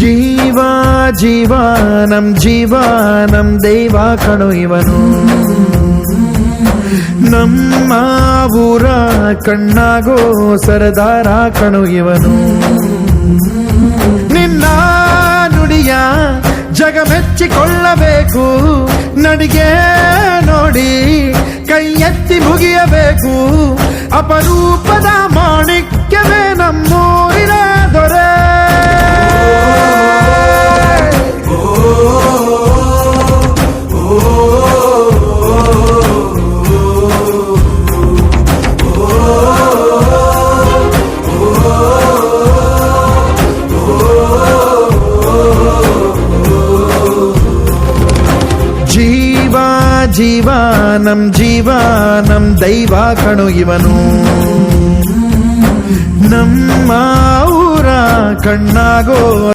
ಜೀವ ಜೀವ ನಮ್ ದೈವ ಕಣೋ ಇವನು. ನಮ್ಮ ಊರ ಕಣ್ಣಾಗೋ ಸರದಾರ ಕಣೋ ಇವನು. ನಿನ್ನ ನುಡಿಯ ಜಗ ಮೆಚ್ಚಿಕೊಳ್ಳಬೇಕು, ನಡಿಗೆ ನೋಡಿ ಕೈ ಎತ್ತಿ ಮುಗಿಯಬೇಕು. ಅಪರೂಪದ ಮಾಣಿಕ್ಯವೇ ನಮ್ಮೂರಿನ ದೊರೆ. ಜೀವ ನಮ್ ದೈವ ಕಣೋ ಇವನು. ನಮ್ಮ ಊರ ಕಣ್ಣಾಗೋ